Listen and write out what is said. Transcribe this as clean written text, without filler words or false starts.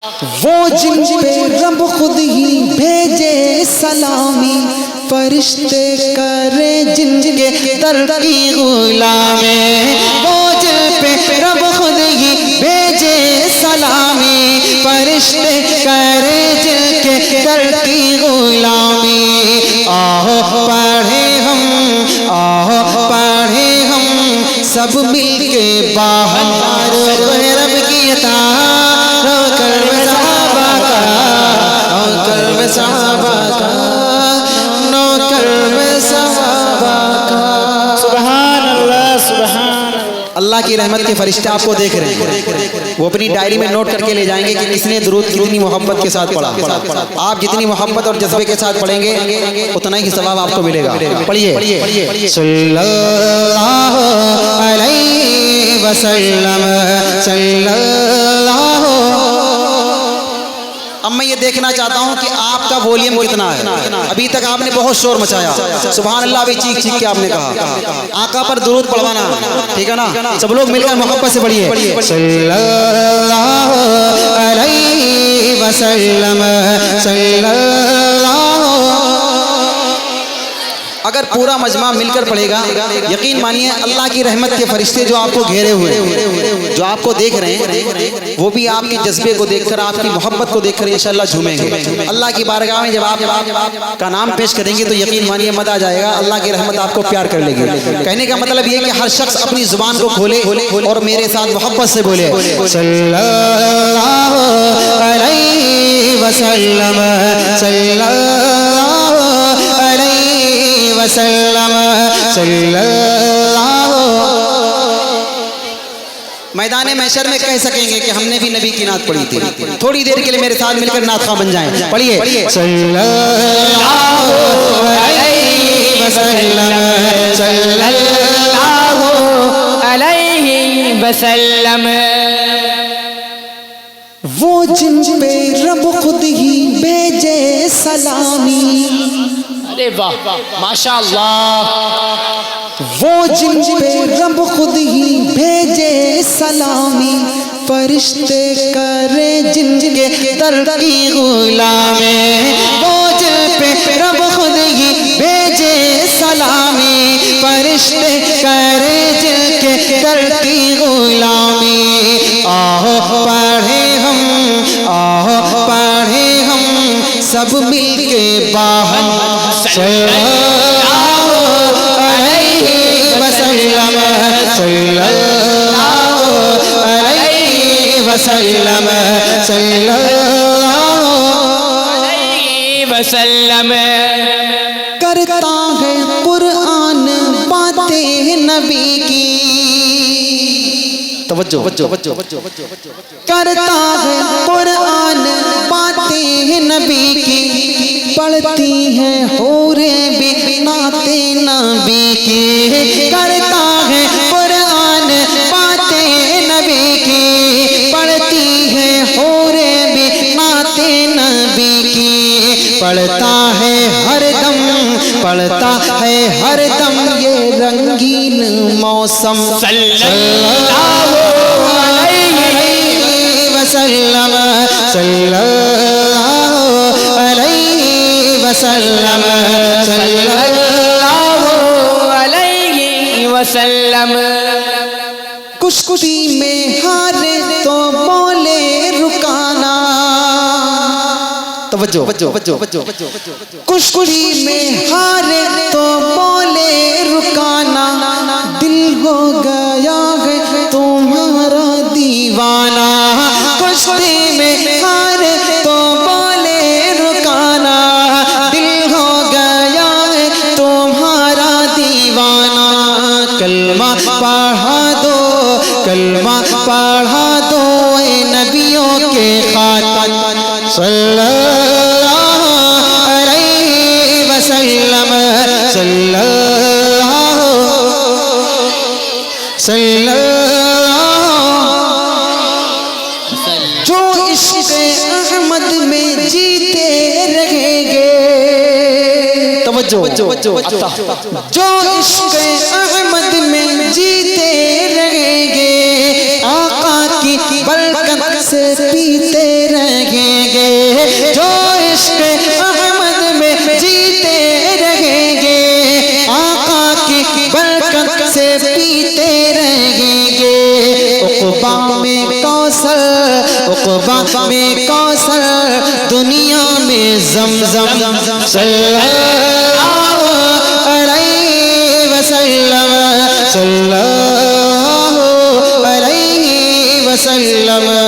وہ جن پہ رب خود ہی بھیجے سلامی، فرشتے کرے جن کے در کی غلامی۔ وہ جن پہ رب خود ہی بھیجے سلامی، فرشتے کرے جن کے در کی غلامی۔ آہو پڑھے ہم، آہو پڑھے ہم سب مل کے باہر رب کی اطاعت، کرم صحابہ کا، کرم صحابہ کا، کرم صحابہ کا۔ سبحان اللہ، سبحان اللہ۔ اللہ کی رحمت کے فرشتے آپ کو دیکھ رہے ہیں، وہ اپنی ڈائری میں نوٹ کر کے لے جائیں گے کہ اس نے درود کتنی محبت کے ساتھ پڑھا۔ آپ جتنی محبت اور جذبے کے ساتھ پڑھیں گے اتنا ہی ثواب آپ کو ملے گا۔ پڑھیے، صلی اللہ علیہ وسلم، صلی اللہ۔ اب میں یہ دیکھنا چاہتا ہوں کہ آپ کا وولیم کتنا ہے۔ ابھی تک آپ نے بہت شور مچایا، سبحان اللہ ابھی چیخ چیخ کے آپ نے کہا۔ آقا پر درود پڑھوانا، ٹھیک ہے نا؟ سب لوگ مل کر محبت سے پڑھیے، صلی اللہ علیہ وسلم، صلی اللہ۔ اگر پورا مجمع مل کر پڑھے گا، یقین مانیے اللہ کی رحمت کے فرشتے جو آپ کو گھیرے ہوئے، جو آپ کو دیکھ رہے ہیں، وہ بھی آپ کے جذبے کو دیکھ کر، آپ کی محبت کو دیکھ کر انشاءاللہ جھومیں گے۔ اللہ کی بارگاہ میں جب آپ کا نام پیش کریں گے تو یقین مانیے مزہ آ جائے گا، اللہ کی رحمت آپ کو پیار کر لے گی۔ کہنے کا مطلب یہ کہ ہر شخص اپنی زبان کو کھولے اور میرے ساتھ محبت سے بولے، صلی اللہ علیہ وسلم، صلی اللہ علیہ وسلم، صلی اللہ۔ میدان محشر میں کہہ سکیں گے کہ ہم نے بھی نبی کی نعت پڑھی تھی۔ تھوڑی دیر کے لیے میرے ساتھ مل کر نعت خواں بن جائیں، پڑھیے، صلی اللہ علیہ وسلم، صلی اللہ علیہ وسلم۔ وہ جن پہ رب خود ہی بھیجے سلامی، ارے واہ، ماشاءاللہ۔ وہ جن پہ رب خود ہی بھیجے سلامی، فرشتے کرے جن کے در کی غلامی۔ وہ جن پہ رب خود ہی بھیجے سلامی، فرشتے کرے جن کے در کی غلامی۔ آہو پڑھے ہم، آہو پڑھے ہم سب مل کے باہر، صلی اللہ علیہ وسلم، صلی اللہ علیہ وسلم، صلی اللہ علیہ وسلم۔ کرتا ہے قرآن باتیں نبی کی، توجہ، کرتا ہے قرآن باتیں نبی کی، پڑھتی ہیں حوریں بھی نعت نبی کی۔ کرتا ہے قرآن باتیں نبی کی، پڑھتی ہیں حوریں بھی نعت نبی کی۔ پڑھتا ہے ہر دم، پڑھتا ہے ہر دم یہ رنگین موسم، صلی اللہ علیہ وسلم، صلی اللہ علیہ وسلم، صلی اللہ علیہ وسلم۔ کشتی میں ہارے تو بولے رکانا، توجہ، کشتی میں ہارے تو بولے رکانا، دل ہو گیا ہے تمہارا دیوانہ۔ کشتی میں ہارے تو بولے رکانا، دل ہو گیا ہے تمہارا دیوانہ۔ کلمہ پڑھا دو، کلمہ پڑھا دو اے نبیوں کے خاتم، صلی اللہ علیہ وسلم، صلی اللہ، صلی اللہ۔ جو عشق احمد میں جیتے رہیں گے، توجہ، جو عشق احمد میں جیتے رہیں گے، آقا کی برکت سے پیتے رہیں برکت سے پیتے رہیں گے عقبہ میں کوثر عقبہ میں کوثر دنیا میں زمزم صلی اللہ علیہ وسلم صلی اللہ علیہ وسلم